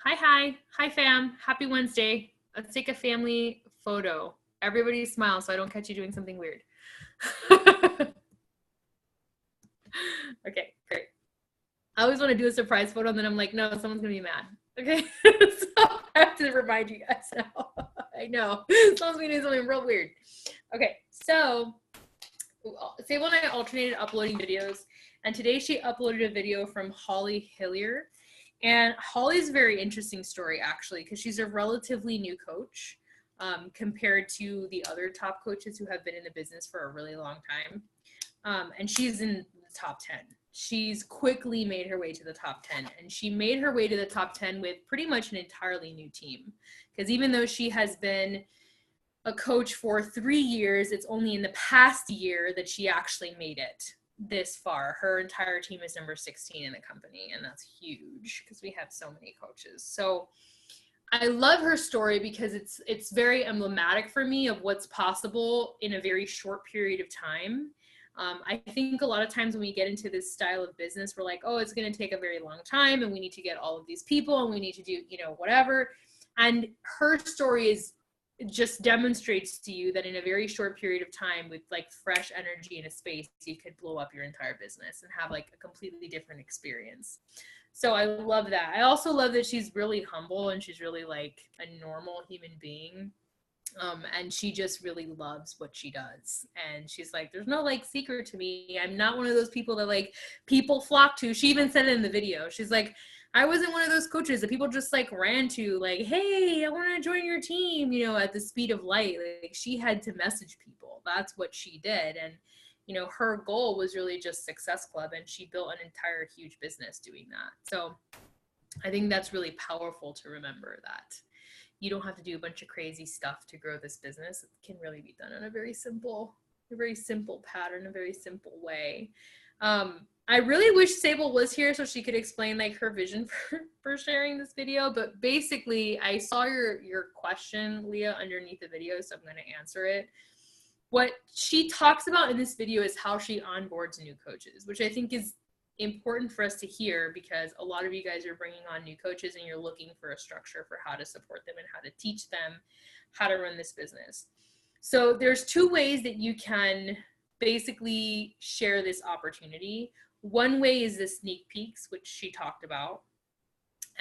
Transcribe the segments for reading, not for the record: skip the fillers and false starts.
Hi fam. Happy Wednesday. Let's take a family photo. Everybody smile so I don't catch you doing something weird. Okay, great. I always want to do a surprise photo and then I'm like, no, someone's gonna be mad. Okay, so I have to remind you guys now. I know someone's gonna do something real weird. Okay, so Sable and I alternated uploading videos, and today she uploaded a video from Holly Hillier. And Holly's a very interesting story, actually, because she's a relatively new coach compared to the other top coaches who have been in the business for a really long time. And she's in the top 10. She's quickly made her way to the top 10, and she made her way to the top 10 with pretty much an entirely new team. Because even though she has been a coach for 3 years, it's only in the past year that she actually made it this far. Her entire team is number 16 in the company, and that's huge because we have so many coaches. So I love her story because it's very emblematic for me of what's possible in a very short period of time. I think a lot of times when we get into this style of business, we're like, oh, it's going to take a very long time and we need to get all of these people and we need to do, whatever. And her story just demonstrates to you that in a very short period of time with like fresh energy in a space, you could blow up your entire business and have like a completely different experience. So I love that. I also love that she's really humble and she's really like a normal human being. And she just really loves what she does. And she's like, there's no like secret to me. I'm not one of those people that like people flock to. She even said it in the video. She's like, I wasn't one of those coaches that people just like ran to like, hey, I want to join your team, at the speed of light. Like she had to message people. That's what she did. And, her goal was really just Success Club, and she built an entire huge business doing that. So I think that's really powerful to remember that you don't have to do a bunch of crazy stuff to grow this business. It can really be done in a very simple pattern, a very simple way. I really wish Sable was here so she could explain like her vision for sharing this video. But basically, I saw your question, Leah, underneath the video, so I'm going to answer it. What she talks about in this video is how she onboards new coaches, which I think is important for us to hear because a lot of you guys are bringing on new coaches and you're looking for a structure for how to support them and how to teach them how to run this business. So there's 2 ways that you can basically share this opportunity. One way is the sneak peeks, which she talked about.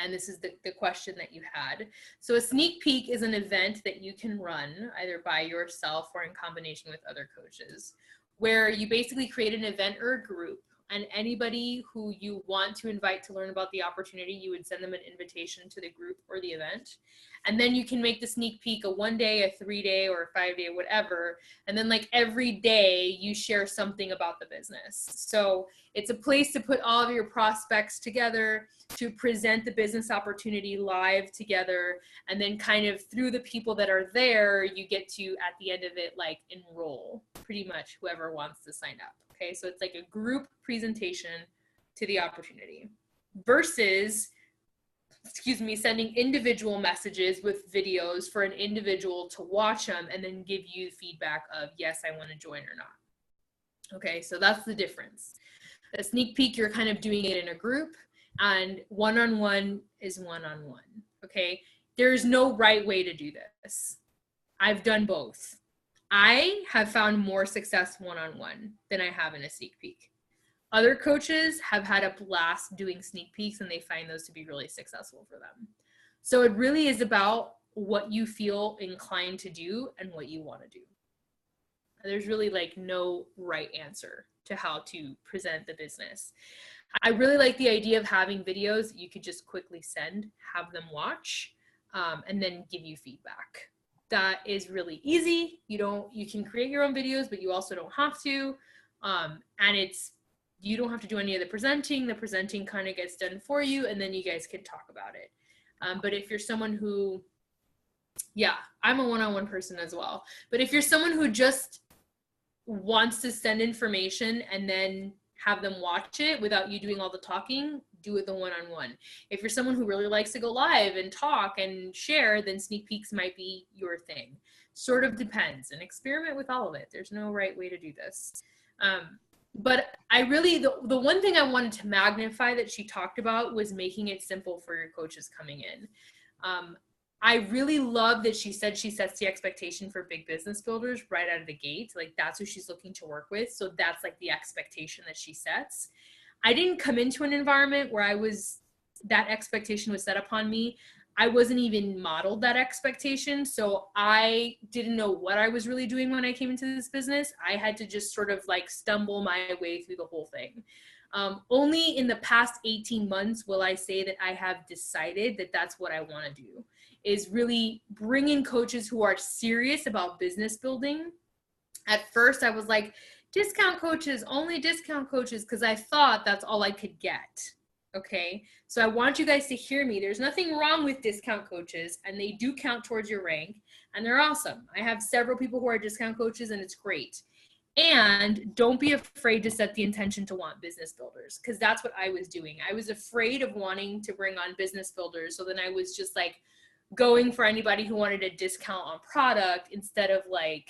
And this is the question that you had. So a sneak peek is an event that you can run either by yourself or in combination with other coaches, where you basically create an event or a group, and anybody who you want to invite to learn about the opportunity, you would send them an invitation to the group or the event. And then you can make the sneak peek a 1 day, a 3 day, or a 5 day, whatever. And then like every day you share something about the business. So it's a place to put all of your prospects together, to present the business opportunity live together. And then kind of through the people that are there, you get to, at the end of it, like enroll pretty much whoever wants to sign up. Okay, so it's like a group presentation to the opportunity versus, sending individual messages with videos for an individual to watch them and then give you feedback of, yes, I want to join or not. Okay, so that's the difference. A sneak peek, you're kind of doing it in a group, and one-on-one is one-on-one. Okay, there's no right way to do this. I've done both. I have found more success one-on-one than I have in a sneak peek. Other coaches have had a blast doing sneak peeks and they find those to be really successful for them. So it really is about what you feel inclined to do and what you want to do. There's really like no right answer to how to present the business. I really like the idea of having videos you could just quickly send, have them watch, and then give you feedback. That is really easy. You can create your own videos, but you also don't have to. And you don't have to do any of the presenting. The presenting kind of gets done for you, and then you guys can talk about it. But if you're someone who, I'm a one-on-one person as well. But if you're someone who just wants to send information and then have them watch it without you doing all the talking, do it the one-on-one. If you're someone who really likes to go live and talk and share, then sneak peeks might be your thing. Sort of depends, and experiment with all of it. There's no right way to do this. But I really, the one thing I wanted to magnify that she talked about was making it simple for your coaches coming in. I really love that she said she sets the expectation for big business builders right out of the gate. Like that's who she's looking to work with. So that's like the expectation that she sets. I didn't come into an environment where that expectation was set upon me. I wasn't even modeled that expectation. So I didn't know what I was really doing when I came into this business. I had to just sort of like stumble my way through the whole thing. Only in the past 18 months will I say that I have decided that that's what I want to do, is really bring in coaches who are serious about business building. At first, I was like, discount coaches, only discount coaches, because I thought that's all I could get. Okay, so I want you guys to hear me. There's nothing wrong with discount coaches, and they do count towards your rank, and they're awesome. I have several people who are discount coaches, and it's great. And don't be afraid to set the intention to want business builders, because that's what I was doing. I was afraid of wanting to bring on business builders, so then I was just like going for anybody who wanted a discount on product instead of like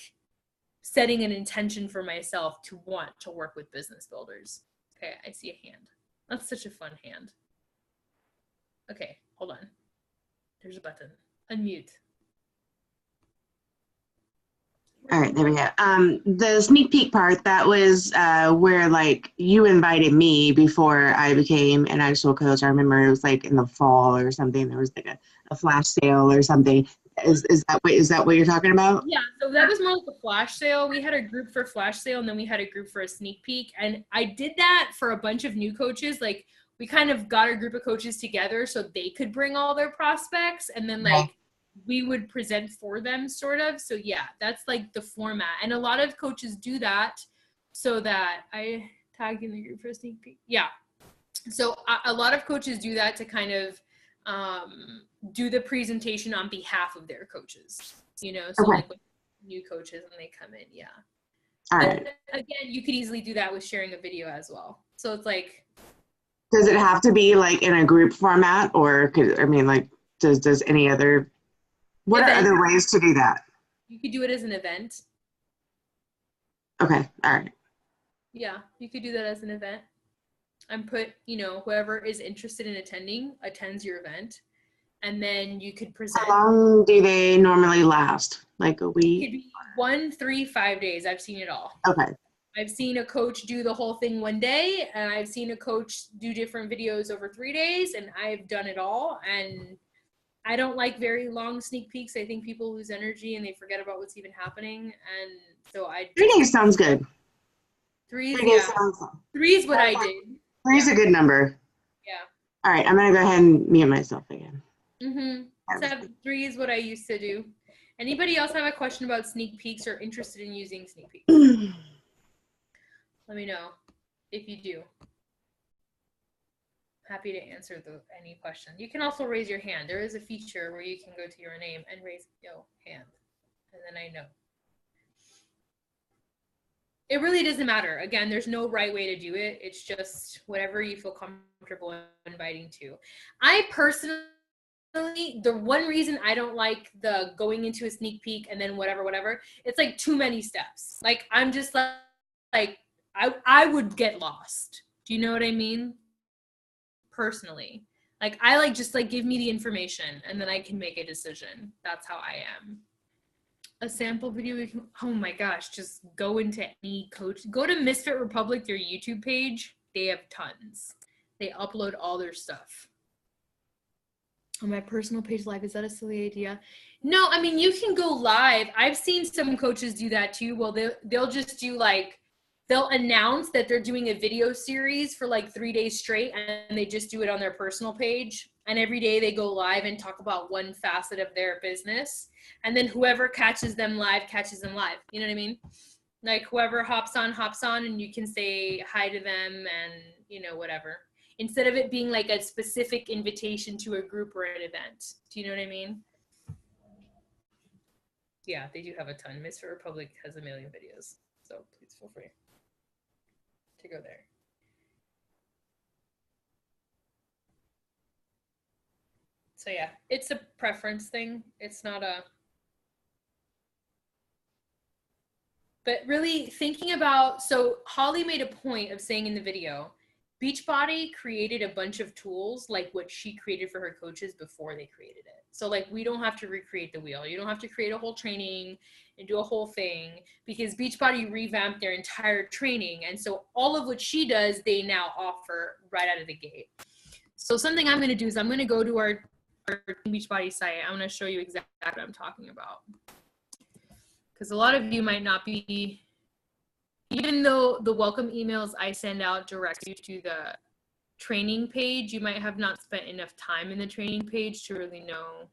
setting an intention for myself to want to work with business builders. Okay, I see a hand. That's such a fun hand. Okay, hold on. There's a button. Unmute. All right, there we go. The sneak peek part, that was where like you invited me before I became an actual coach. I remember it was like in the fall or something. There was like a flash sale or something. Is that what you're talking about? Yeah, so that was more like a flash sale. We had a group for flash sale, and then we had a group for a sneak peek. And I did that for a bunch of new coaches. Like we kind of got a group of coaches together so they could bring all their prospects, and then Yeah. like we would present for them sort of. So yeah, that's like the format. And a lot of coaches do that so that I tagged in the group for a sneak peek. Yeah. So a lot of coaches do that to kind of do the presentation on behalf of their coaches, you know, so Okay. like with new coaches when they come in. Yeah. All But right. again, you could easily do that with sharing a video as well. So it's like, Does it have to be like in a group format, or like does any other? What are event. other ways to do that? You could do it as an event. Okay. All right. Yeah, you could do that as an event and put, you know, whoever is interested in attending attends your event. And then you could How present. long do they normally last? Like a It week? could be 1, 3, 5 days. I've seen it all. Okay. I've seen a coach do the whole thing one day, and I've seen a coach do different videos over 3 days, and I've done it all. And I don't like very long sneak peeks. I think people lose energy and they forget about what's even happening. And so I 3 days sounds good. 3 is, 3 days yeah, sounds. 3 is what I did. Three's Yeah, a good number. yeah. All right, I'm gonna go ahead and mute myself again. So 3 is what I used to do. Anybody else have a question about sneak peeks or interested in using sneak peeks? Let me know if you do. Happy to answer any question. You can also raise your hand. There is a feature where you can go to your name and raise your hand, and then I know. It really doesn't matter. Again, there's no right way to do it. It's just whatever you feel comfortable inviting to. I personally, the one reason I don't like the going into a sneak peek and then whatever, it's like too many steps. Like I'm just like I would get lost. Do you know what I mean? Personally. Like I like just like give me the information and then I can make a decision. That's how I am. A sample video, oh my gosh, just go into any coach, go to Misfit Republic, their YouTube page. They have tons. They upload all their stuff. On my personal page live, is that a silly idea? No, I mean, you can go live. I've seen some coaches do that too. Well, they'll just do like, they'll announce that they're doing a video series for like 3 days straight, and they just do it on their personal page. And every day they go live and talk about one facet of their business. And then whoever catches them live, catches them live. You know what I mean? Like whoever hops on, and you can say hi to them and, you know, whatever. Instead of it being like a specific invitation to a group or an event. Do you know what I mean? Yeah, they do have a ton. Misfit Republic has a million videos. So please feel free to go there. So yeah, it's a preference thing. It's not a But really thinking about, so Holly made a point of saying in the video, Beachbody created a bunch of tools like what she created for her coaches before they created it. So like we don't have to recreate the wheel. You don't have to create a whole training and do a whole thing because Beachbody revamped their entire training. And so all of what she does, they now offer right out of the gate. So something I'm going to do is I'm going to go to our Beachbody site. I'm going to show you exactly what I'm talking about. Because a lot of you might not be, even though the welcome emails I send out direct you to the training page, you might have not spent enough time in the training page to really know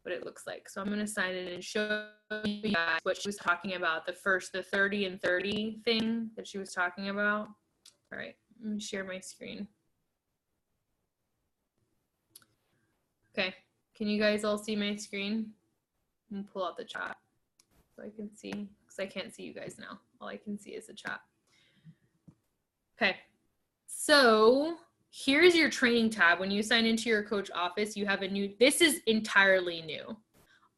what it looks like. So I'm going to sign in and show you guys what she was talking about, the 30 and 30 thing that she was talking about. All right, let me share my screen. Okay, can you guys all see my screen? I'm gonna pull out the chat so I can see, because I can't see you guys now. All I can see is the chat. Okay, so here's your training tab. When you sign into your coach office, you have a new, this is entirely new.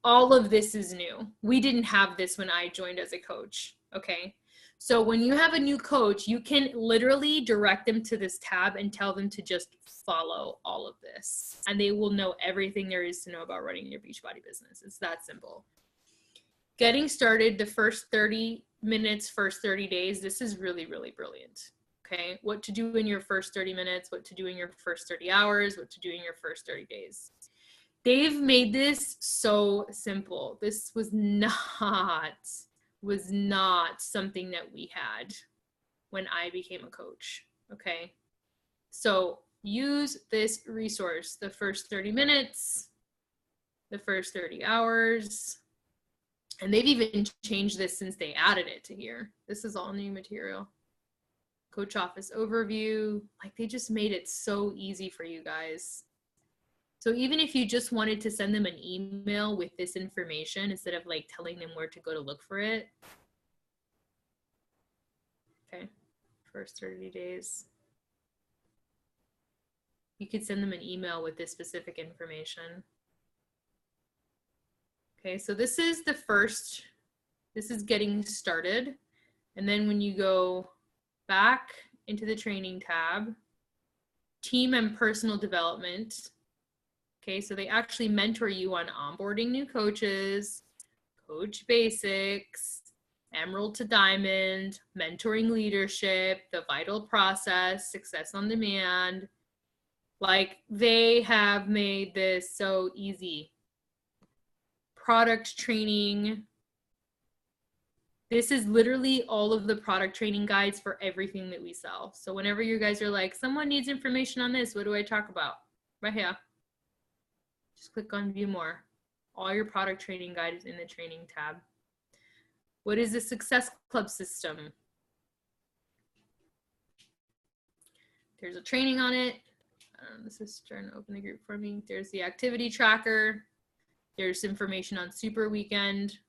All of this is new. We didn't have this when I joined as a coach, okay? So when you have a new coach, you can literally direct them to this tab and tell them to just follow all of this. And they will know everything there is to know about running your Beachbody business. It's that simple. Getting started, the first 30 minutes, first 30 days, this is really, really brilliant. Okay, what to do in your first 30 minutes, what to do in your first 30 hours, what to do in your first 30 days. They've made this so simple. This was not something that we had when I became a coach, okay? So use this resource, the first 30 minutes, the first 30 hours, and they've even changed this since they added it to here. This is all new material. Coach office overview, like they just made it so easy for you guys. So even if you just wanted to send them an email with this information instead of like telling them where to go to look for it. Okay, first 30 days. You could send them an email with this specific information. Okay, so this is the first, this is getting started. And then when you go back into the training tab, team and personal development. Okay, so they actually mentor you on onboarding new coaches, coach basics, emerald to diamond, mentoring leadership, the vital process, success on demand. Like they have made this so easy. Product training. This is literally all of the product training guides for everything that we sell. So whenever you guys are like, someone needs information on this, what do I talk about? Right here. Just click on view more. All your product training guide is in the training tab. What is the Success Club system? There's a training on it. This is trying to open the group for me. There's the activity tracker. There's information on Super Weekend.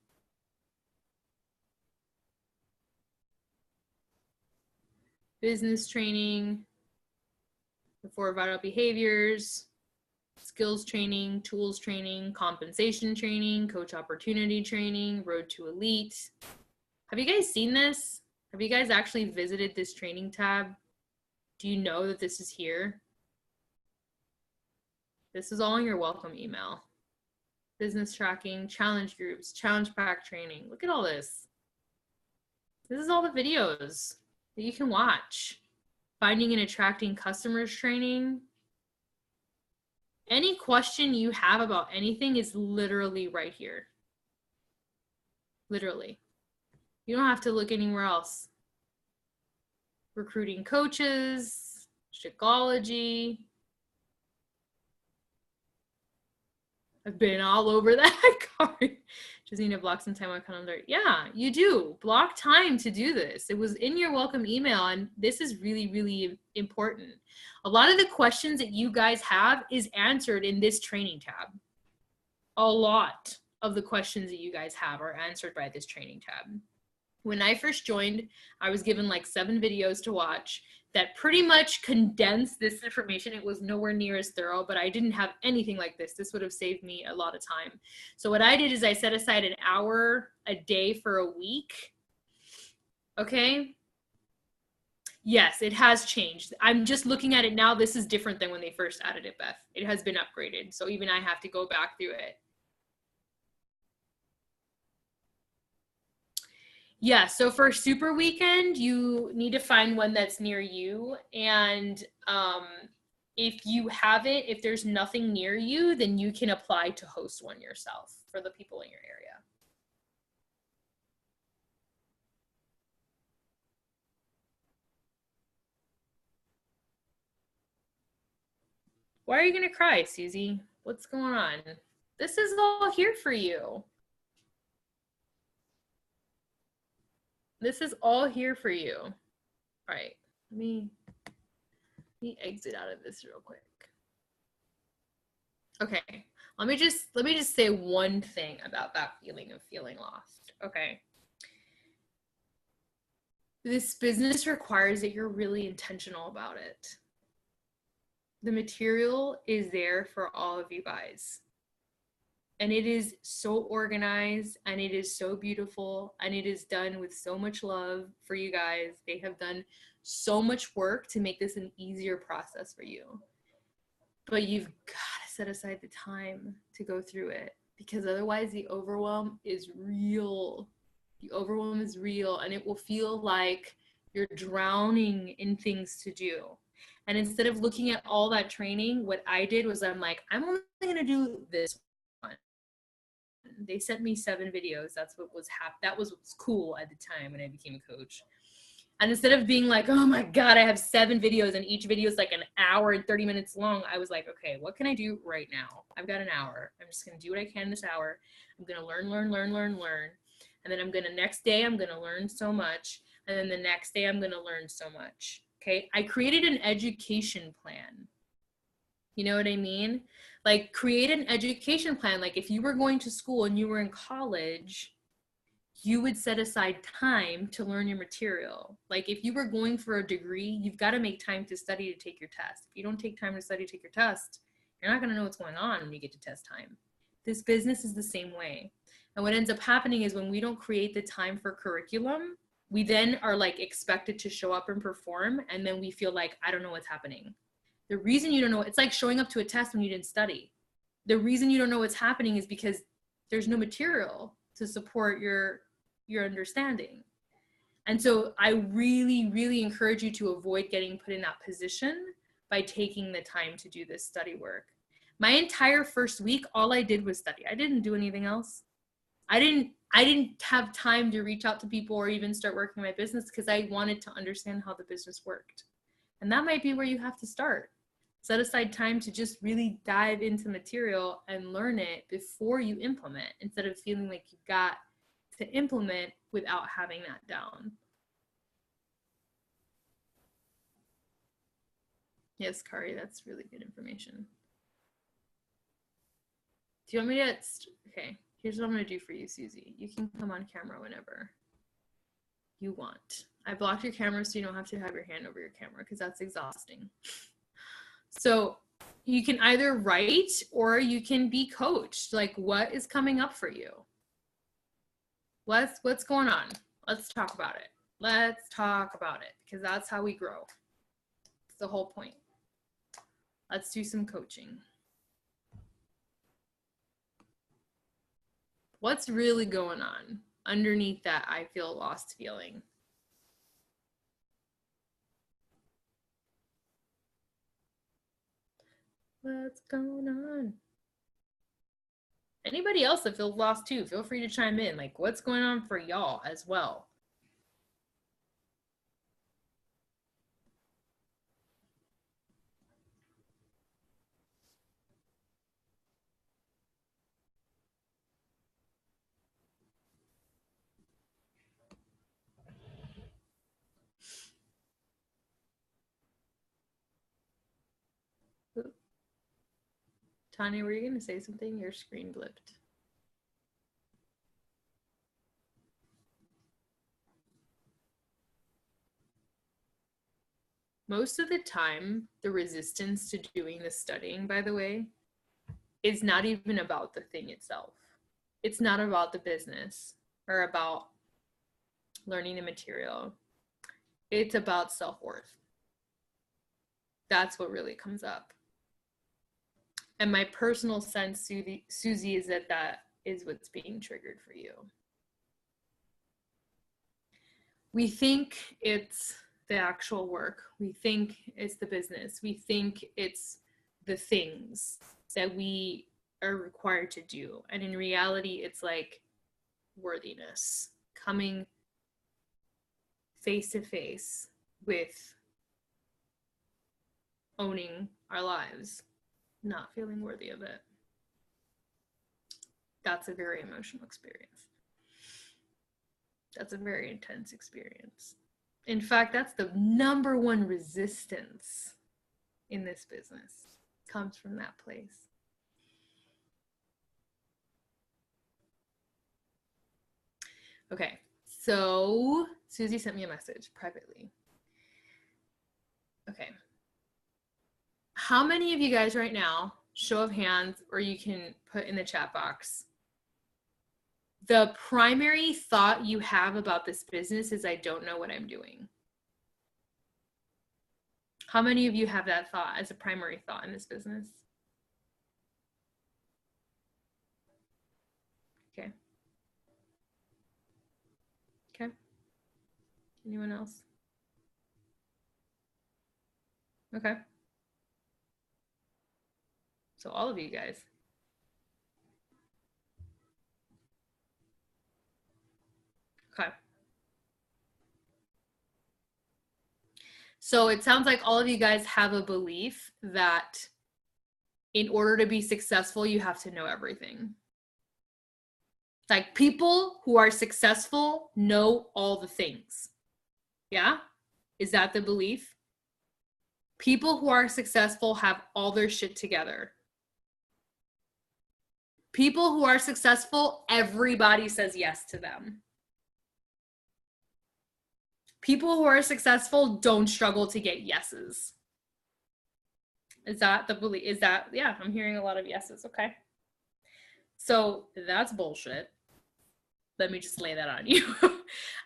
Business training, the 4 vital behaviors, skills training, tools training, compensation training, coach opportunity training, road to elite. Have you guys seen this? Have you guys actually visited this training tab? Do you know that this is here? This is all in your welcome email. Business tracking, challenge groups, challenge pack training. Look at all this. This is all the videos that you can watch. Finding and attracting customers training. Any question you have about anything is literally right here. Literally. You don't have to look anywhere else. Recruiting coaches, Shakeology. I've been all over that card. Just need to block some time on calendar. Yeah, you do. Block time to do this. It was in your welcome email, and this is really, really important. A lot of the questions that you guys have is answered in this training tab. A lot of the questions that you guys have are answered by this training tab. When I first joined, I was given like 7 videos to watch. that pretty much condensed this information. It was nowhere near as thorough, but I didn't have anything like this. This would have saved me a lot of time. So what I did is I set aside an hour a day for a week. Okay. Yes, it has changed. I'm just looking at it now. This is different than when they first added it, Beth. It has been upgraded. So even I have to go back through it. Yeah, so for Super Weekend, you need to find one that's near you. And if you have it, if there's nothing near you, then you can apply to host one yourself for the people in your area. Why are you going to cry, Susie? What's going on? This is all here for you. This is all here for you. All right, let me exit out of this real quick. Okay, let me just say one thing about that feeling of feeling lost. Okay. This business requires that you're really intentional about it. The material is there for all of you guys. And it is so organized and it is so beautiful and it is done with so much love for you guys. They have done so much work to make this an easier process for you. But you've got to set aside the time to go through it, because otherwise the overwhelm is real. The overwhelm is real and it will feel like you're drowning in things to do. And instead of looking at all that training, what I did was I'm like, I'm only going to do this one. They sent me 7 videos. That's what was that was what's cool at the time when I became a coach. And instead of being like, oh my God, I have 7 videos and each video is like an hour and 30 minutes long, I was like, okay, what can I do right now? I've got an hour. I'm just going to do what I can this hour. I'm going to learn. And then I'm going to, next day, I'm going to learn so much. And then the next day, I'm going to learn so much. Okay. I created an education plan. You know what I mean? Like, create an education plan. Like, if you were going to school and you were in college, you would set aside time to learn your material. Like, if you were going for a degree, you've got to make time to study to take your test. If you don't take time to study to take your test, you're not going to know what's going on when you get to test time. This business is the same way. And what ends up happening is when we don't create the time for curriculum, we then are like expected to show up and perform. And then we feel like, I don't know what's happening. The reason you don't know, it's like showing up to a test when you didn't study. The reason you don't know what's happening is because there's no material to support your understanding. And so I really, really encourage you to avoid getting put in that position by taking the time to do this study work. My entire first week, all I did was study. I didn't do anything else. I didn't have time to reach out to people or even start working my business because I wanted to understand how the business worked. And that might be where you have to start. Set aside time to just really dive into material and learn it before you implement, instead of feeling like you've got to implement without having that down. Yes, Kari, that's really good information. Do you want me to, okay, here's what I'm gonna do for you, Susie. You can come on camera whenever you want. I blocked your camera so you don't have to have your hand over your camera because that's exhausting. So you can either write or you can be coached. Like, what is coming up for you? What's going on? Let's talk about it. Let's talk about it, because that's how we grow. It's the whole point. Let's do some coaching. What's really going on underneath that I feel lost feeling? What's going on? Anybody else that feels lost too, feel free to chime in. Like, what's going on for y'all as well? Tanya, were you going to say something? Your screen blipped. most of the time, the resistance to doing the studying, by the way, is not even about the thing itself. It's not about the business or about learning the material. It's about self-worth. That's what really comes up. And my personal sense, Susie, is that that is what's being triggered for you. We think it's the actual work. We think it's the business. We think it's the things that we are required to do. And in reality, it's like worthiness, coming face to face with owning our lives, not feeling worthy of it. That's a very emotional experience. That's a very intense experience. In fact, that's the number one resistance in this business. It comes from that place. Okay, so Susie sent me a message privately. Okay. How many of you guys right now, show of hands, or you can put in the chat box, the primary thought you have about this business is, I don't know what I'm doing? How many of you have that thought as a primary thought in this business? Okay. Okay. Anyone else? Okay. So all of you guys. Okay. So it sounds like all of you guys have a belief that in order to be successful, you have to know everything. Like, people who are successful know all the things. Yeah? Is that the belief? People who are successful have all their shit together. People who are successful, everybody says yes to them. People who are successful don't struggle to get yeses. Is that the belief? Is that, yeah, I'm hearing a lot of yeses. Okay. So that's bullshit. Let me just lay that on you.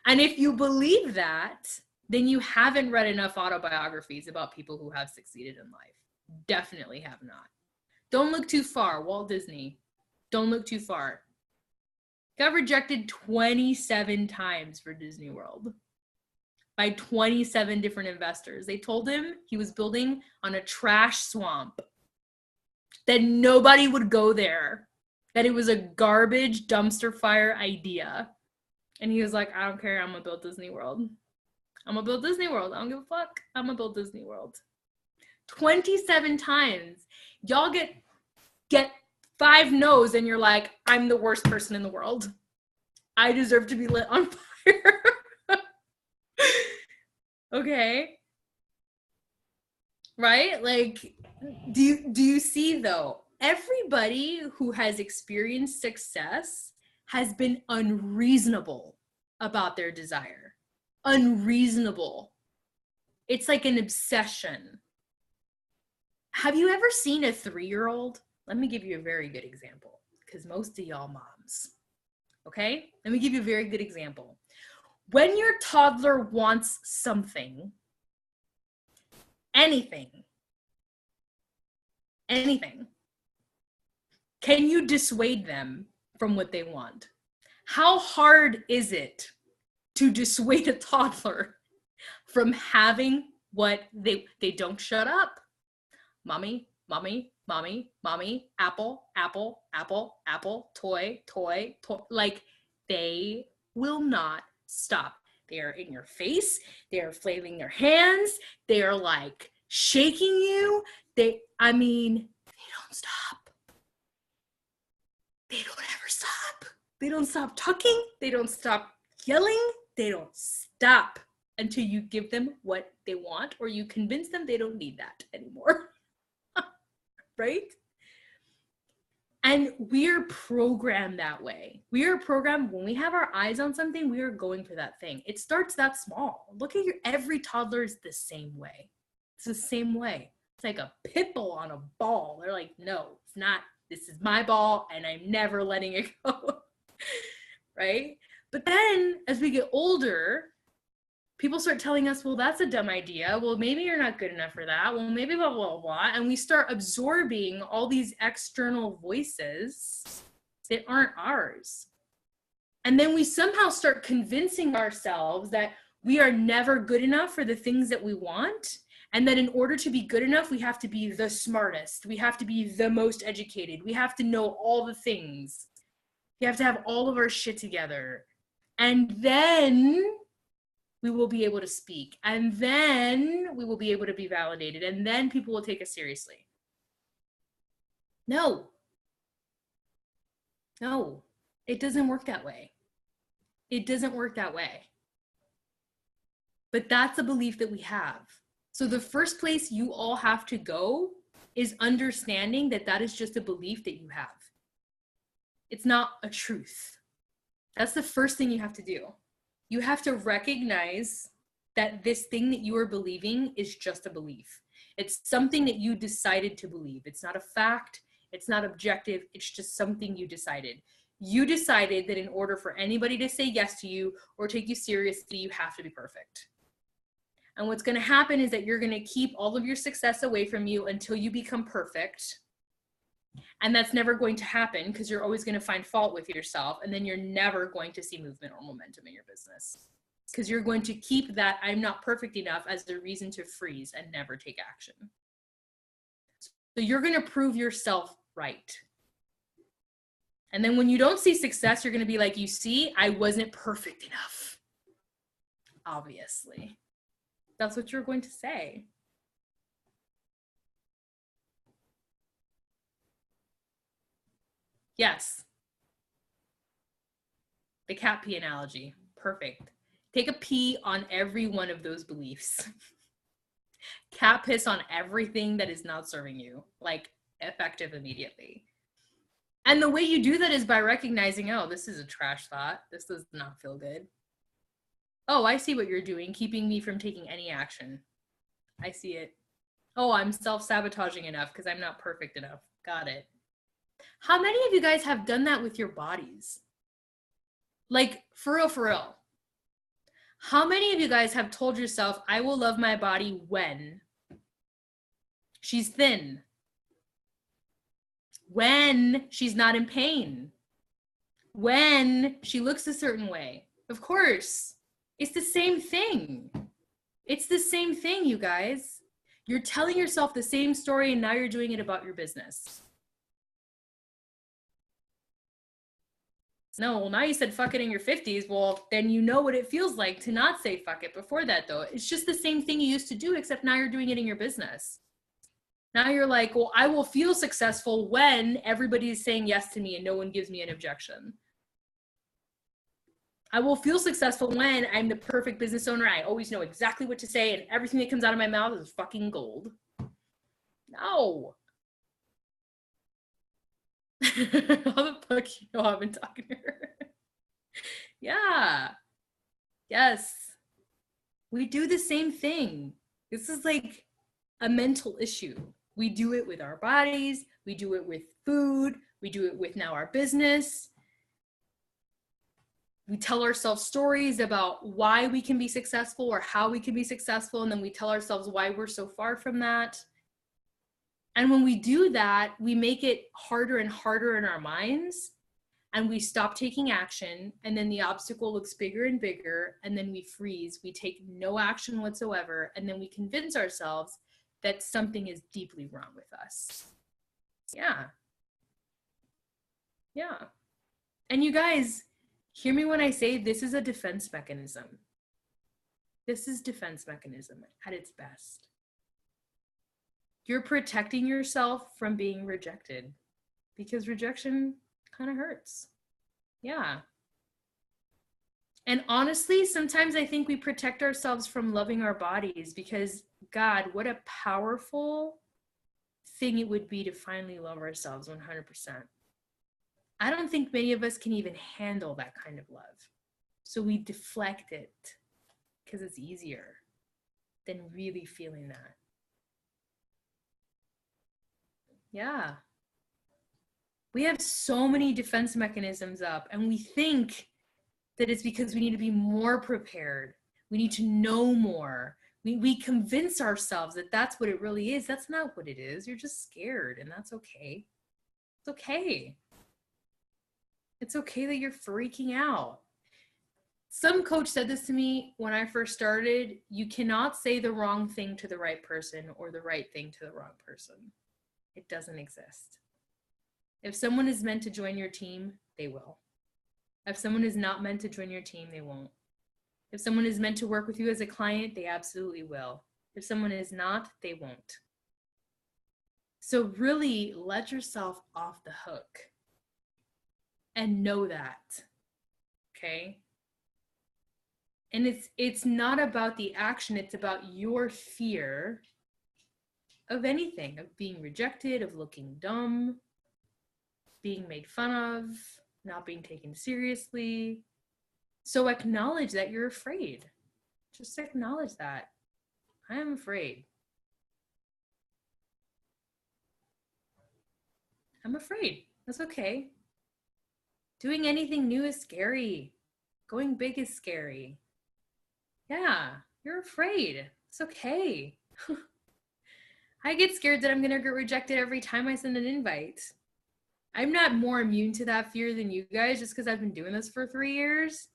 And if you believe that, then you haven't read enough autobiographies about people who have succeeded in life. Definitely have not. Don't look too far. Walt Disney. Don't look too far. Got rejected 27 times for Disney World by 27 different investors. They told him he was building on a trash swamp, that nobody would go there, that it was a garbage dumpster fire idea. And he was like, I don't care, I'm gonna build Disney World. I'm gonna build Disney World. I don't give a fuck. I'm gonna build Disney World. 27 times. Y'all get 5 no's and you're like, I'm the worst person in the world. I deserve to be lit on fire. Okay. Right? Like, do you see though? Everybody who has experienced success has been unreasonable about their desire. Unreasonable. It's like an obsession. Have you ever seen a 3-year-old? Let me give you a very good example, because most of y'all moms. Okay? Let me give you a very good example. When your toddler wants something, anything, can you dissuade them from what they want? How hard is it to dissuade a toddler from having what they don't shut up? Mommy, mommy, mommy, mommy, apple, apple, apple, apple, toy, toy, toy. Like, they will not stop. They are in your face. They are flailing their hands. They are like shaking you. They don't stop. They don't ever stop. They don't stop talking. They don't stop yelling. They don't stop until you give them what they want, or you convince them they don't need that anymore. Right? And we're programmed that way. We are programmed, when we have our eyes on something, we are going for that thing. It starts that small. Look at every toddler is the same way. It's the same way. It's like a pit bull on a ball. They're like, no, it's not. This is my ball and I'm never letting it go. Right? But then as we get older, people start telling us, well, that's a dumb idea. Well, maybe you're not good enough for that. Well, maybe blah, blah, blah. And we start absorbing all these external voices that aren't ours. And then we somehow start convincing ourselves that we are never good enough for the things that we want. And that in order to be good enough, we have to be the smartest. We have to be the most educated. We have to know all the things. We have to have all of our shit together. And then we will be able to speak. And then we will be able to be validated. And then people will take us seriously. No. No, it doesn't work that way. It doesn't work that way. But that's a belief that we have. So the first place you all have to go is understanding that that is just a belief that you have. It's not a truth. That's the first thing you have to do. You have to recognize that this thing that you are believing is just a belief. It's something that you decided to believe. It's not a fact. It's not objective. It's just something you decided. You decided that in order for anybody to say yes to you or take you seriously, you have to be perfect. And what's going to happen is that you're going to keep all of your success away from you until you become perfect. And that's never going to happen because you're always going to find fault with yourself. And then you're never going to see movement or momentum in your business because you're going to keep that I'm not perfect enough as a reason to freeze and never take action. So you're going to prove yourself right. And then when you don't see success, you're going to be like, you see, I wasn't perfect enough. Obviously. That's what you're going to say. Yes. The cat pee analogy. Perfect. Take a pee on every one of those beliefs. Cat piss on everything that is not serving you, like effective immediately. And the way you do that is by recognizing, oh, this is a trash thought. This does not feel good. Oh, I see what you're doing, keeping me from taking any action. I see it. Oh, I'm self-sabotaging enough because I'm not perfect enough. Got it. How many of you guys have done that with your bodies? Like, for real, for real. How many of you guys have told yourself, I will love my body when she's thin? When she's not in pain? When she looks a certain way? Of course. It's the same thing. It's the same thing, you guys. You're telling yourself the same story and now you're doing it about your business. No, well, now you said fuck it in your 50s. Well, then you know what it feels like to not say fuck it before that, though. It's just the same thing you used to do, except now you're doing it in your business. Now you're like, well, I will feel successful when everybody is saying yes to me and no one gives me an objection. I will feel successful when I'm the perfect business owner. I always know exactly what to say and everything that comes out of my mouth is fucking gold. No. How the fuck you know I've been talking to her? Yeah. Yes. We do the same thing. This is like a mental issue. We do it with our bodies. We do it with food. We do it with now our business. We tell ourselves stories about why we can be successful or how we can be successful. And then we tell ourselves why we're so far from that. And when we do that, we make it harder and harder in our minds and we stop taking action. And then the obstacle looks bigger and bigger. And then we freeze. We take no action whatsoever. And then we convince ourselves that something is deeply wrong with us. Yeah. Yeah. And you guys, hear me when I say this is a defense mechanism. This is defense mechanism at its best. You're protecting yourself from being rejected because rejection kind of hurts. Yeah. And honestly, sometimes I think we protect ourselves from loving our bodies because, God, what a powerful thing it would be to finally love ourselves 100%. I don't think many of us can even handle that kind of love. So we deflect it because it's easier than really feeling that. Yeah. We have so many defense mechanisms up, and we think that it's because we need to be more prepared. We need to know more. We convince ourselves that that's what it really is. That's not what it is. You're just scared, and that's okay. It's okay. It's okay that you're freaking out. Some coach said this to me when I first started. You cannot say the wrong thing to the right person or the right thing to the wrong person. It doesn't exist. If someone is meant to join your team, they will. If someone is not meant to join your team, they won't. If someone is meant to work with you as a client, they absolutely will. If someone is not, they won't. So really let yourself off the hook and know that, okay? And it's not about the action, it's about your fear of anything, of being rejected, of looking dumb, being made fun of, not being taken seriously. So acknowledge that you're afraid. Just acknowledge that. I am afraid. I'm afraid. That's okay. Doing anything new is scary. Going big is scary. Yeah, you're afraid. It's okay. I get scared that I'm going to get rejected every time I send an invite. I'm not more immune to that fear than you guys just because I've been doing this for 3 years.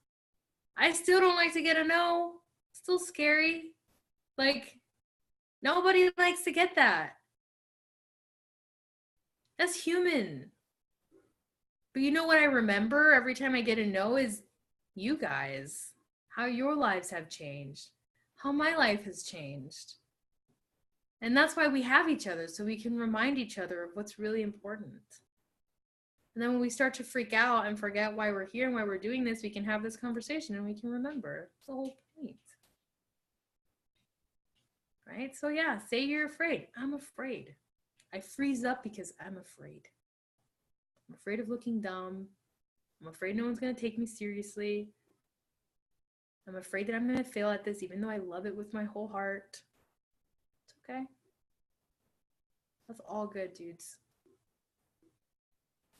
I still don't like to get a no. It's still scary. Like, nobody likes to get that. That's human. But you know what I remember every time I get a no is you guys, how your lives have changed, how my life has changed. And that's why we have each other, so we can remind each other of what's really important. And then when we start to freak out and forget why we're here and why we're doing this, we can have this conversation and we can remember. It's the whole point. Right? So yeah, say you're afraid. I'm afraid. I freeze up because I'm afraid. I'm afraid of looking dumb. I'm afraid no one's going to take me seriously. I'm afraid that I'm going to fail at this, even though I love it with my whole heart. It's okay. That's all good, dudes.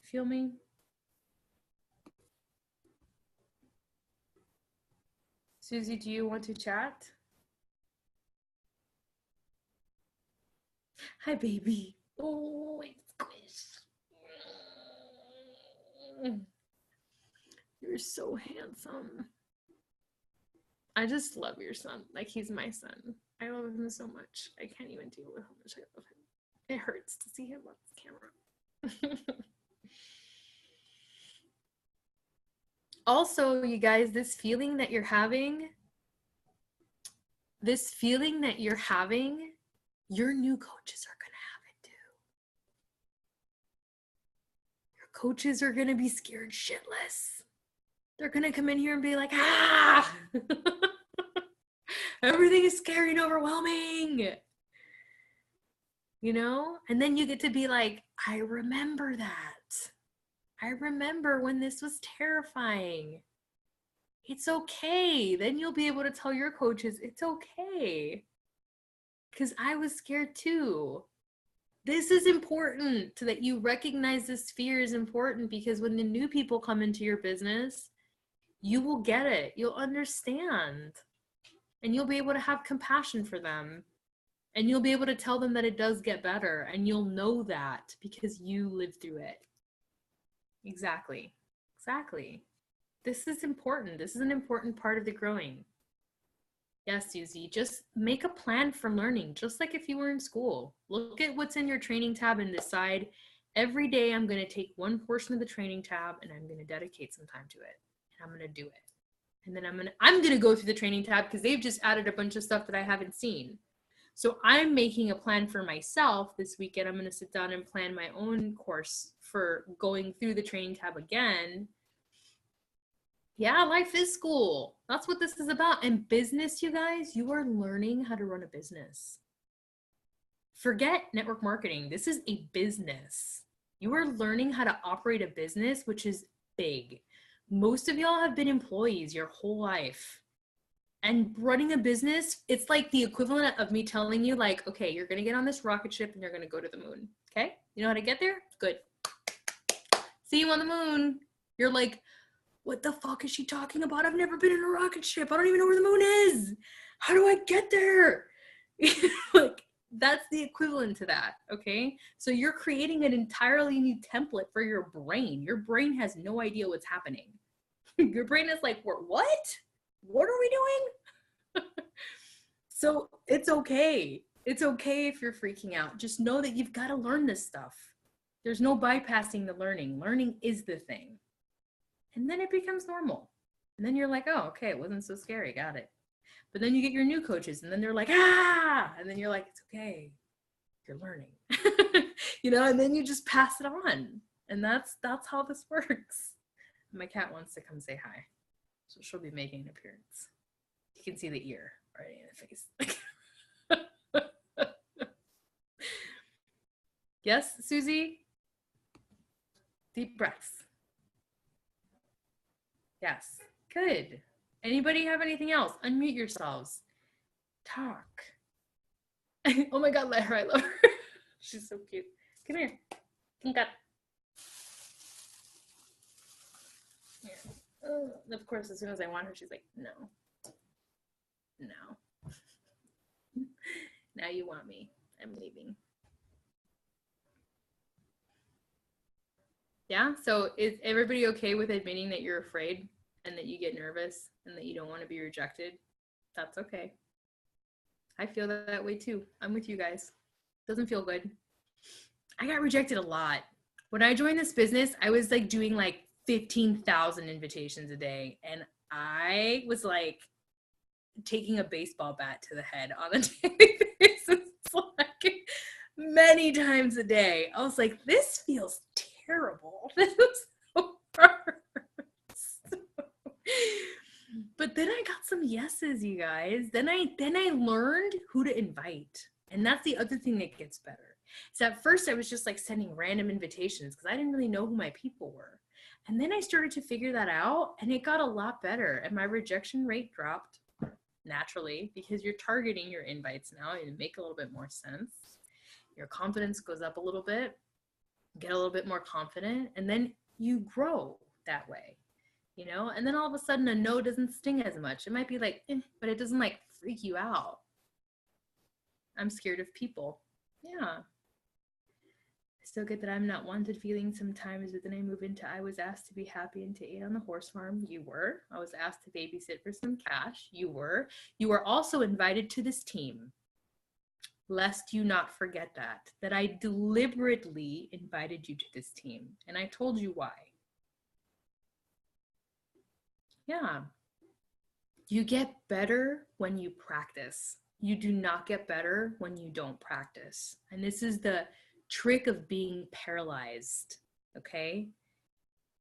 Feel me? Susie, do you want to chat? Hi, baby. Oh, I squish. You're so handsome. I just love your son. Like, he's my son. I love him so much. I can't even deal with how much I love him. It hurts to see him on this camera. Also, you guys, this feeling that you're having, your new coaches are going to have it too. Your coaches are going to be scared shitless. They're going to come in here and be like, ah, everything is scary and overwhelming. You know? And then you get to be like, I remember that. I remember when this was terrifying. It's okay. Then you'll be able to tell your coaches, it's okay. Because I was scared too. This is important, that you recognize this fear is important, because when the new people come into your business, you will get it. You'll understand. And you'll be able to have compassion for them. And you'll be able to tell them that it does get better. And you'll know that because you lived through it. Exactly. Exactly. This is important. This is an important part of the growing. Yes, Susie, just make a plan for learning, just like if you were in school. Look at what's in your training tab and decide, every day I'm going to take one portion of the training tab and I'm going to dedicate some time to it. And I'm going to do it. And then I'm going to go through the training tab because they've just added a bunch of stuff that I haven't seen. So I'm making a plan for myself this weekend. I'm going to sit down and plan my own course for going through the training tab again. Yeah, life is school. That's what this is about. And business, you guys, you are learning how to run a business. Forget network marketing. This is a business. You are learning how to operate a business, which is big. Most of y'all have been employees your whole life. And running a business, it's like the equivalent of me telling you, like, okay, you're going to get on this rocket ship and you're going to go to the moon. Okay? You know how to get there? Good. See you on the moon. You're like, what the fuck is she talking about? I've never been in a rocket ship. I don't even know where the moon is. How do I get there? Like, that's the equivalent to that, okay? So you're creating an entirely new template for your brain. Your brain has no idea what's happening. Your brain is like, what? What are we doing? So it's okay. It's okay if you're freaking out. Just know that you've got to learn this stuff. There's no bypassing the learning. Learning is the thing. And then it becomes normal. And then you're like, oh, okay, it wasn't so scary. Got it. But then you get your new coaches and then they're like, ah, and then you're like, it's okay. You're learning, you know, and then you just pass it on. And that's how this works. My cat wants to come say hi. So she'll be making an appearance. You can see the ear right in the face. Yes, Susie? Deep breaths. Yes, good. Anybody have anything else? Unmute yourselves. Talk. Oh my God, let her. I love her. She's so cute. Come here. Come on. Yeah. Oh, of course, as soon as I want her, she's like, no. No. Now you want me. I'm leaving. Yeah, so is everybody okay with admitting that you're afraid and that you get nervous and that you don't want to be rejected? That's okay. I feel that way too. I'm with you guys. Doesn't feel good. I got rejected a lot. When I joined this business, I was like doing like 15,000 invitations a day. And I was like taking a baseball bat to the head on a daily basis, like many times a day. I was like, this feels terrible. This is so worse. But then I got some yeses, you guys. Then I learned who to invite. And that's the other thing that gets better. So at first I was just like sending random invitations because I didn't really know who my people were. And then I started to figure that out and it got a lot better. And my rejection rate dropped naturally because you're targeting your invites now and make a little bit more sense. Your confidence goes up a little bit, get a little bit more confident, and then you grow that way, you know? And then all of a sudden a no doesn't sting as much. It might be like, but it doesn't like freak you out. I'm scared of people. Yeah. I still get that I'm not wanted feeling sometimes, but then I move into, I was asked to be happy and to aid on the horse farm. You were. I was asked to babysit for some cash. You were. You were also invited to this team. Lest you not forget that I deliberately invited you to this team. And I told you why. Yeah. You get better when you practice. You do not get better when you don't practice. And this is the trick of being paralyzed, okay?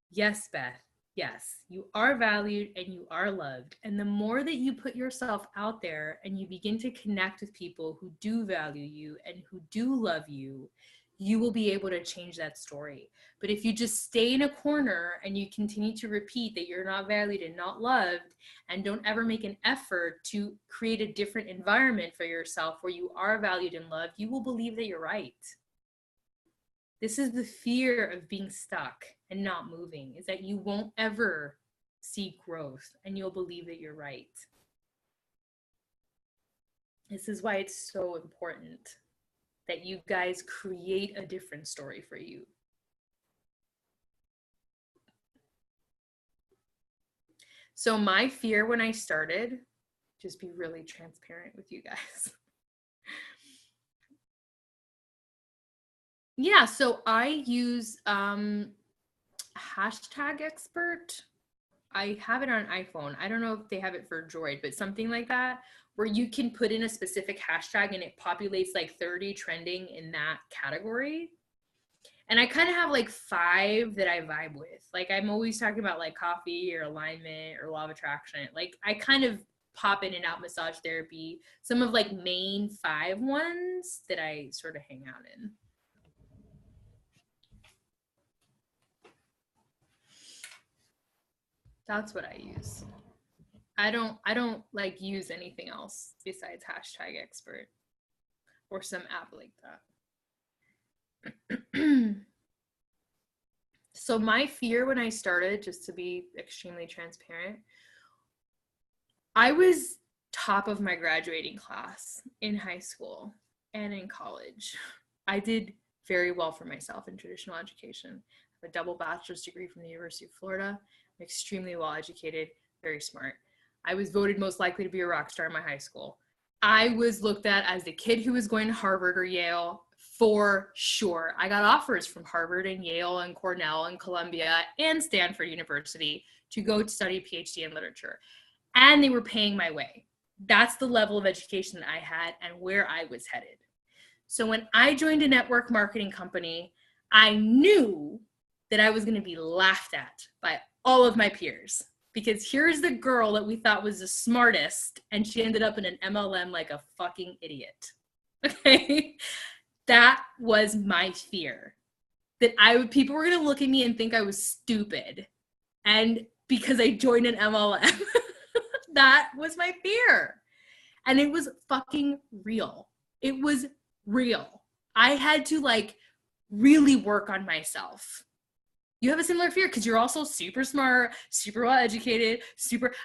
Yes, Beth, yes, you are valued and you are loved. And the more that you put yourself out there and you begin to connect with people who do value you and who do love you, you will be able to change that story. But if you just stay in a corner and you continue to repeat that you're not valued and not loved and don't ever make an effort to create a different environment for yourself where you are valued and loved, you will believe that you're right. This is the fear of being stuck and not moving, is that you won't ever see growth and you'll believe that you're right. This is why it's so important that you guys create a different story for you. So my fear when I started, just be really transparent with you guys. Yeah, so I use hashtag expert. I have it on iPhone. I don't know if they have it for Droid, but something like that, where you can put in a specific hashtag and it populates like 30 trending in that category. And I kind of have like 5 that I vibe with. Like I'm always talking about like coffee or alignment or law of attraction. Like I kind of pop in and out massage therapy, some of like main 5 ones that I sort of hang out in. That's what I use. I don't like use anything else besides hashtag expert or some app like So my fear when I started, just to be extremely transparent, I was top of my graduating class in high school and in college. I did very well for myself in traditional education. I have a double bachelor's degree from the University of Florida. I'm extremely well educated, very smart. I was voted most likely to be a rock star in my high school. I was looked at as the kid who was going to Harvard or Yale for sure. I got offers from Harvard and Yale and Cornell and Columbia and Stanford University to go to study a PhD in literature. And they were paying my way. That's the level of education that I had and where I was headed. So when I joined a network marketing company, I knew that I was going to be laughed at by all of my peers, because here's the girl that we thought was the smartest, and she ended up in an MLM like a fucking idiot. Okay? That was my fear. That people were going to look at me and think I was stupid. And because I joined an MLM, that was my fear. And it was fucking real. It was real. I had to like really work on myself. You have a similar fear because you're also super smart, super well educated,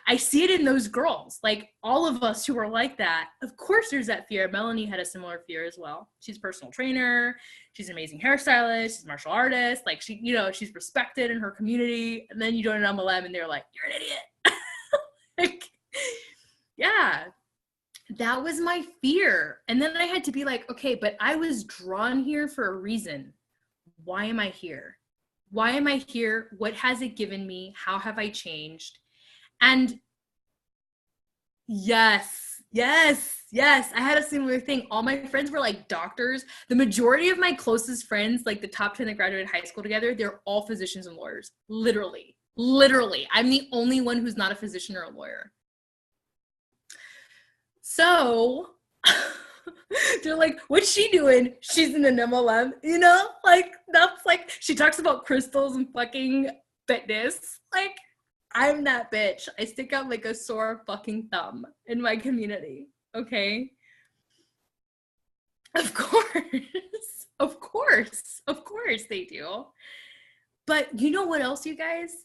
I see it in those girls. Like all of us who are like that, of course there's that fear. Melanie had a similar fear as well. She's a personal trainer. She's an amazing hairstylist. She's a martial artist. Like she, she's respected in her community. And then you join an MLM and they're like, you're an idiot. Like, yeah, that was my fear. And then I had to be like, okay, but I was drawn here for a reason. Why am I here? Why am I here? What has it given me? How have I changed? And yes, I had a similar thing. All my friends were like doctors. The majority of my closest friends, like the top 10 that graduated high school together, they're all physicians and lawyers. Literally. I'm the only one who's not a physician or a lawyer. So they're like, what's she doing? She's in an MLM, like that's like, she talks about crystals and fucking fitness. Like, I'm that bitch. I stick out like a sore fucking thumb in my community. Okay. Of course they do. But you know what else, you guys?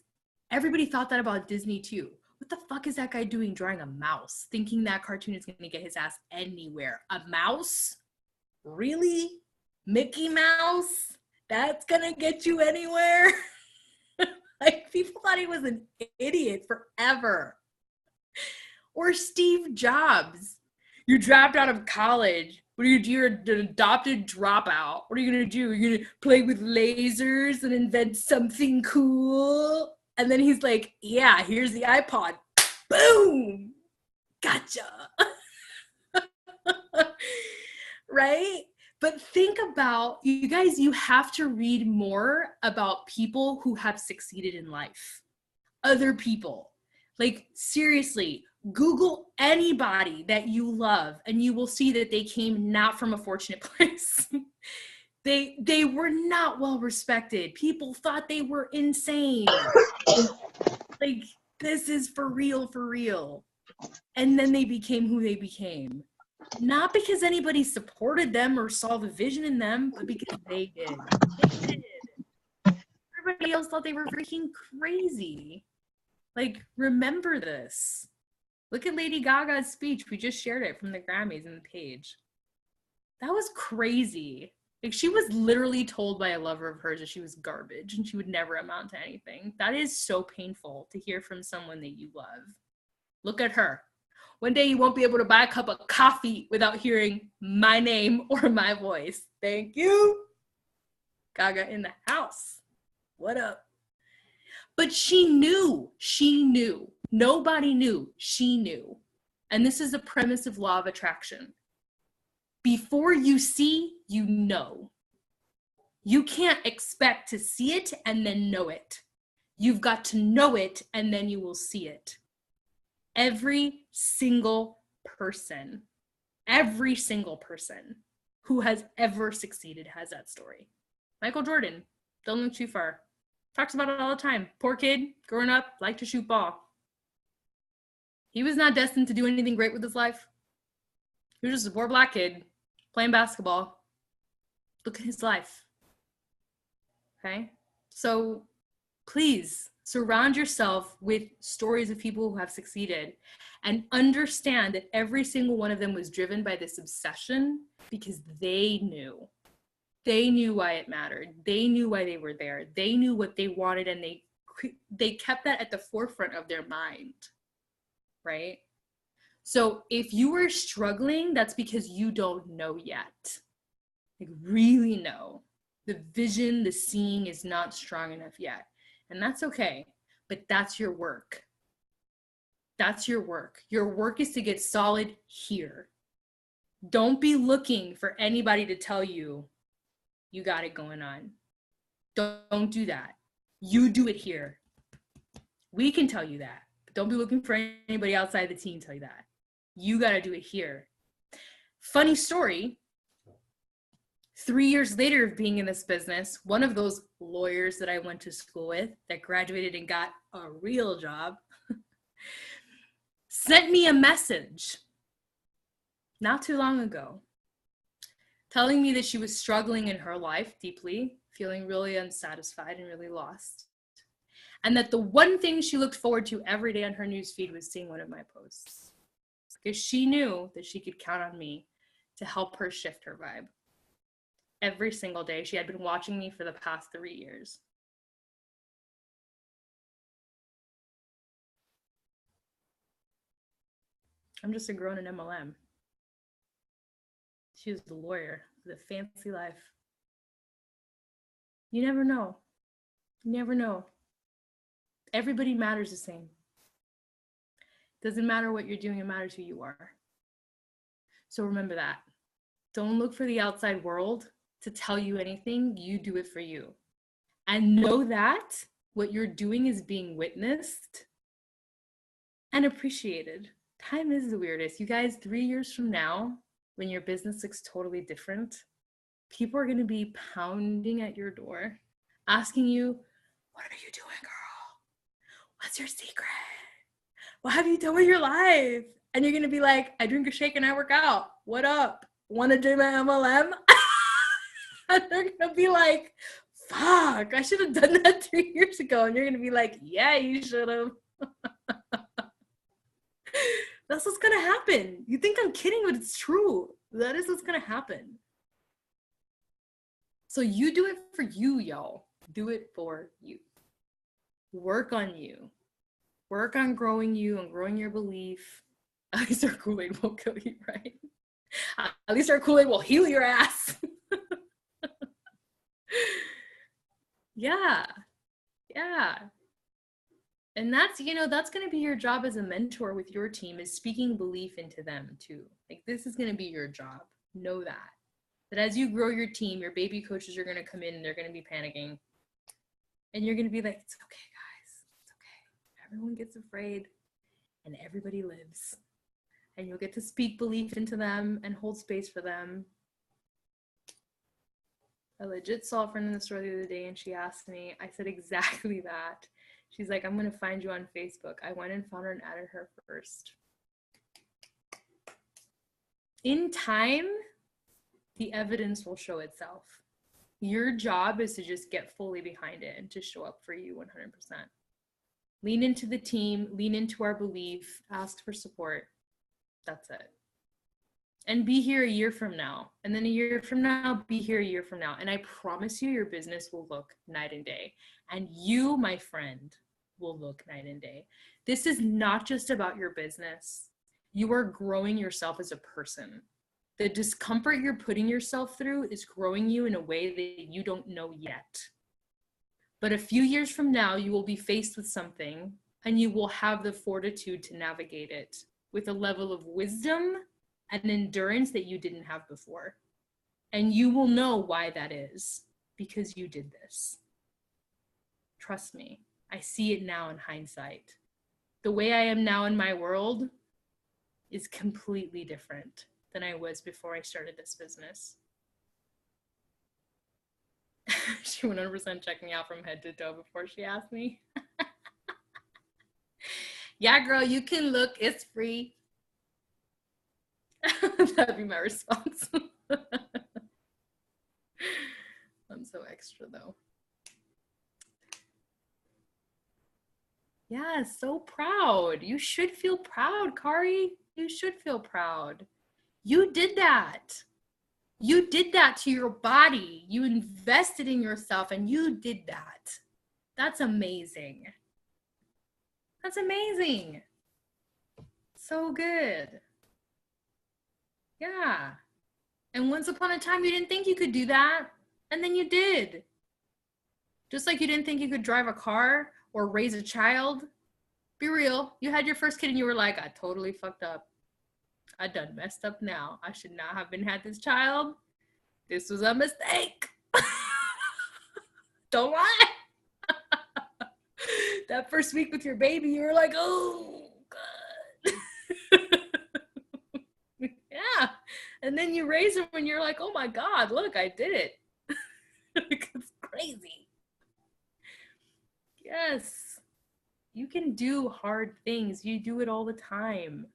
Everybody thought that about Disney too. What the fuck is that guy doing drawing a mouse, thinking that cartoon is going to get his ass anywhere? A mouse? Really? Mickey Mouse? That's going to get you anywhere? Like, people thought he was an idiot forever. Or Steve Jobs. You dropped out of college. What do you do? You're an adopted dropout. What are you going to do? You're going to play with lasers and invent something cool? And then he's like, yeah, here's the iPod. Boom! Gotcha. Right? But think about, you guys, you have to read more about people who have succeeded in life. Other people. Like, seriously, Google anybody that you love and you will see that they came not from a fortunate place. They were not well respected. People thought they were insane. Like, this is for real. And then they became who they became. Not because anybody supported them or saw the vision in them, but because they did. Everybody else thought they were freaking crazy. Like, remember this. Look at Lady Gaga's speech. We just shared it from the Grammys in the page. That was crazy. Like, she was literally told by a lover of hers that she was garbage and she would never amount to anything. That is so painful to hear from someone that you love. Look at her. One day you won't be able to buy a cup of coffee without hearing my name or my voice. Thank you. Gaga in the house. What up? But she knew. Nobody knew. She knew. And this is the premise of law of attraction. Before you see, you know. You can't expect to see it and then know it. You've got to know it and then you will see it. Every single person who has ever succeeded has that story. Michael Jordan, don't look too far. Talks about it all the time. Poor kid, growing up, liked to shoot ball. He was not destined to do anything great with his life. He was just a poor black kid playing basketball. Look at his life. Okay? So please surround yourself with stories of people who have succeeded and understand that every single one of them was driven by this obsession because they knew. They knew why it mattered. They knew why they were there. They knew what they wanted, and they kept that at the forefront of their mind, right? So if you are struggling, that's because you don't know yet. Like, really know. The vision, the seeing is not strong enough yet. And that's okay, but that's your work. That's your work. Your work is to get solid here. Don't be looking for anybody to tell you you got it going on. Don't do that. You do it here. We can tell you that, but don't be looking for anybody outside the team to tell you that. You got to do it here. Funny story. 3 years later of being in this business, one of those lawyers that I went to school with that graduated and got a real job sent me a message not too long ago telling me that she was struggling in her life deeply, feeling really unsatisfied and really lost. And that the one thing she looked forward to every day on her newsfeed was seeing one of my posts. Because she knew that she could count on me to help her shift her vibe. Every single day. She had been watching me for the past 3 years. I'm just a grown in MLM. She was the lawyer with a fancy life. You never know. You never know. Everybody matters the same. Doesn't matter what you're doing, it matters who you are. So remember that. Don't look for the outside world to tell you anything. You do it for you. And know that what you're doing is being witnessed and appreciated. Time is the weirdest. You guys, 3 years from now, when your business looks totally different, people are going to be pounding at your door, asking you, what are you doing, girl? What's your secret? What have you done with your life? And you're going to be like, I drink a shake and I work out. What up? Want to do my MLM? And they're going to be like, fuck, I should have done that 3 years ago. And you're going to be like, yeah, you should have. That's what's going to happen. You think I'm kidding, but it's true. That is what's going to happen. So you do it for you, y'all. Do it for you. Work on you. Work on growing you and growing your belief. At least our Kool-Aid won't kill you, right? At least our Kool-Aid will heal your ass. Yeah. And that's, that's going to be your job as a mentor with your team, is speaking belief into them too. Like, this is going to be your job. Know that. That as you grow your team, your baby coaches are going to come in and they're going to be panicking. And you're going to be like, it's okay, guys. It's okay. Everyone gets afraid and everybody lives. And you'll get to speak belief into them and hold space for them. I legit saw a friend in the store the other day and she asked me, I said exactly that. She's like, I'm going to find you on Facebook. I went and found her and added her first. In time, the evidence will show itself. Your job is to just get fully behind it and to show up for you 100%. Lean into the team, lean into our belief, ask for support. That's it. And be here a year from now. And then a year from now, be here a year from now. And I promise you, your business will look night and day. And you, my friend, will look night and day. This is not just about your business. You are growing yourself as a person. The discomfort you're putting yourself through is growing you in a way that you don't know yet. But a few years from now, you will be faced with something and you will have the fortitude to navigate it with a level of wisdom and endurance that you didn't have before. And you will know why that is, because you did this. Trust me, I see it now in hindsight. The way I am now in my world is completely different than I was before I started this business. She 100% checked me out from head to toe before she asked me. Yeah, girl, you can look, it's free. That'd be my response. I'm so extra though. Yeah, so proud. You should feel proud, Kari. You should feel proud. You did that. You did that to your body. You invested in yourself and you did that. That's amazing. That's amazing. So good. Yeah. And once upon a time, you didn't think you could do that. And then you did. Just like you didn't think you could drive a car or raise a child. Be real. You had your first kid and you were like, I totally fucked up. I done messed up now. I should not have been had this child. This was a mistake. Don't lie. That first week with your baby, you were like, oh, God. Yeah. And then you raise him and you're like, oh my God, look, I did it. It's crazy. Yes. You can do hard things. You do it all the time.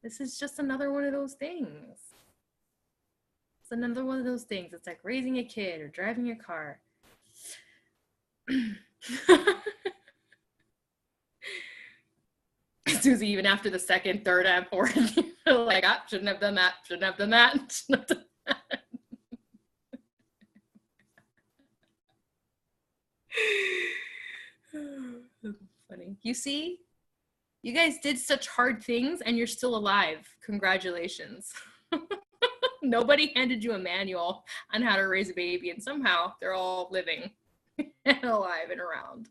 This is just another one of those things. It's another one of those things. It's like raising a kid or driving a car. Susie, even after the second, third, and fourth, like, I shouldn't have done that. Shouldn't have done that. Shouldn't have done that. That's funny. You see, you guys did such hard things and you're still alive. Congratulations. Nobody handed you a manual on how to raise a baby, and somehow they're all living and alive and around.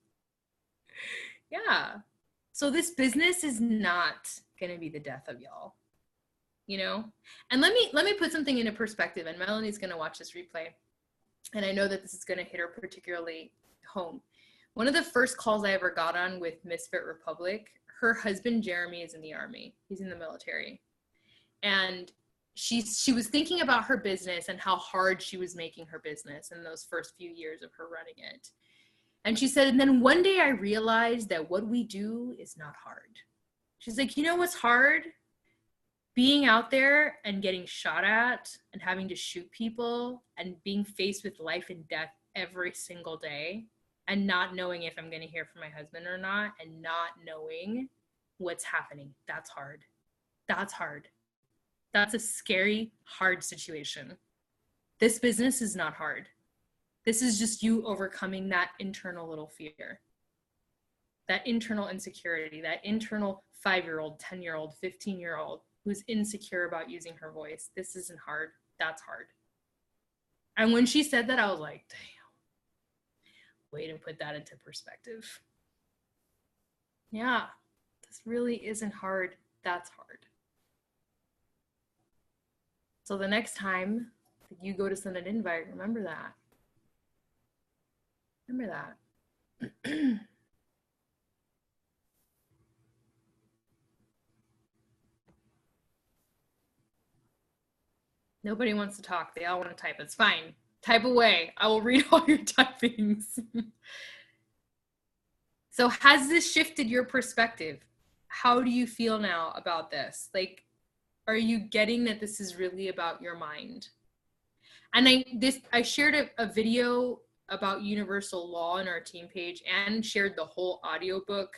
Yeah. So this business is not going to be the death of y'all, you know? And let me put something into perspective, and Melanie's going to watch this replay. And I know that this is going to hit her particularly home. One of the first calls I ever got on with Misfit Republic, her husband, Jeremy, is in the Army. He's in the military. And she was thinking about her business and how hard she was making her business in those first few years of her running it. And she said, and then one day I realized that what we do is not hard. She's like, you know what's hard? Being out there and getting shot at and having to shoot people and being faced with life and death every single day and not knowing if I'm going to hear from my husband or not and not knowing what's happening. That's hard. That's hard. That's a scary, hard situation. This business is not hard. This is just you overcoming that internal little fear, that internal insecurity, that internal 5-year-old, 10-year-old, 15-year-old who's insecure about using her voice. This isn't hard. That's hard. And when she said that, I was like, damn, way to put that into perspective. Yeah, this really isn't hard. That's hard. So the next time that you go to send an invite, remember that. Remember that. Nobody wants to talk. They all want to type. It's fine. Type away. I will read all your typings. So has this shifted your perspective? How do you feel now about this? Like, are you getting that this is really about your mind? And I shared a video about universal law on our team page and shared the whole audiobook.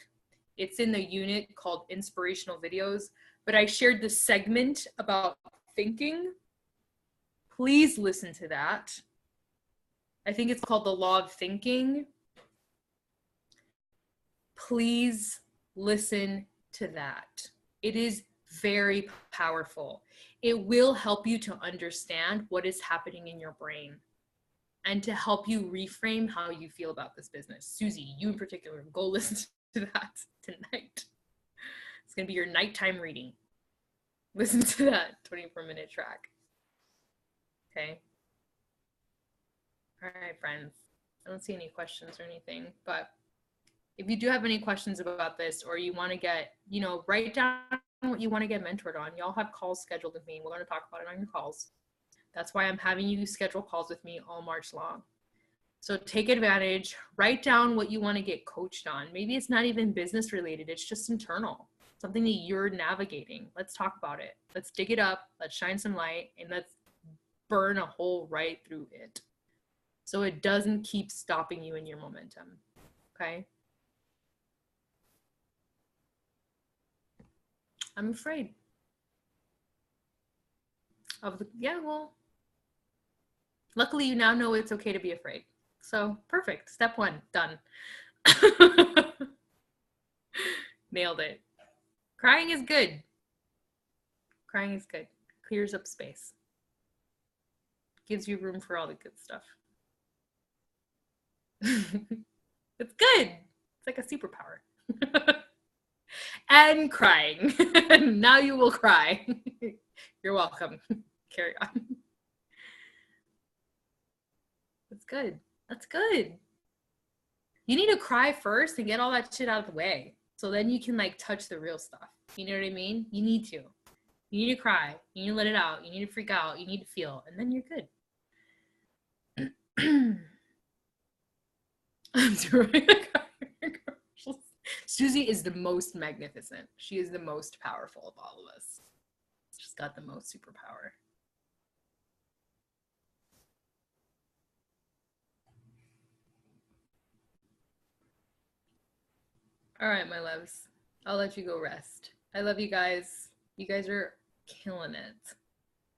It's in the unit called Inspirational Videos, but I shared the segment about thinking. Please listen to that. I think it's called The Law of Thinking. Please listen to that. It is very powerful. It will help you to understand what is happening in your brain and to help you reframe how you feel about this business. Susie, you in particular, go listen to that tonight. It's going to be your nighttime reading. Listen to that 24-minute track. Okay. All right, friends. I don't see any questions or anything, but if you do have any questions about this, or you want to get, write down what you want to get mentored on. Y'all have calls scheduled with me. We're going to talk about it on your calls. That's why I'm having you schedule calls with me all March long. So take advantage, write down what you want to get coached on. Maybe it's not even business related. It's just internal, something that you're navigating. Let's talk about it. Let's dig it up. Let's shine some light, and let's burn a hole right through it, so it doesn't keep stopping you in your momentum. Okay. I'm afraid. Yeah, well, luckily you now know it's okay to be afraid. So perfect. Step 1, done. Nailed it. Crying is good. Crying is good. Clears up space. Gives you room for all the good stuff. It's good. It's like a superpower. And crying. Now you will cry. You're welcome. Carry on. That's good. That's good. You need to cry first and get all that shit out of the way. So then you can like touch the real stuff. You know what I mean? You need to. You need to cry. You need to let it out. You need to freak out. You need to feel. And then you're good. I'm doing commercials. Susie is the most magnificent. She is the most powerful of all of us. She's got the most superpower. All right, my loves. I'll let you go rest. I love you guys. You guys are killing it.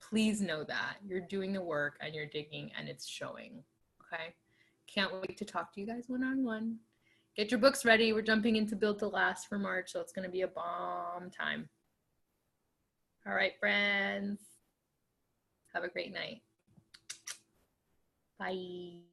Please know that. You're doing the work and you're digging and it's showing. Okay? Can't wait to talk to you guys one-on-one. Get your books ready. We're jumping into Built to Last for March, so it's going to be a bomb time. All right, friends. Have a great night. Bye.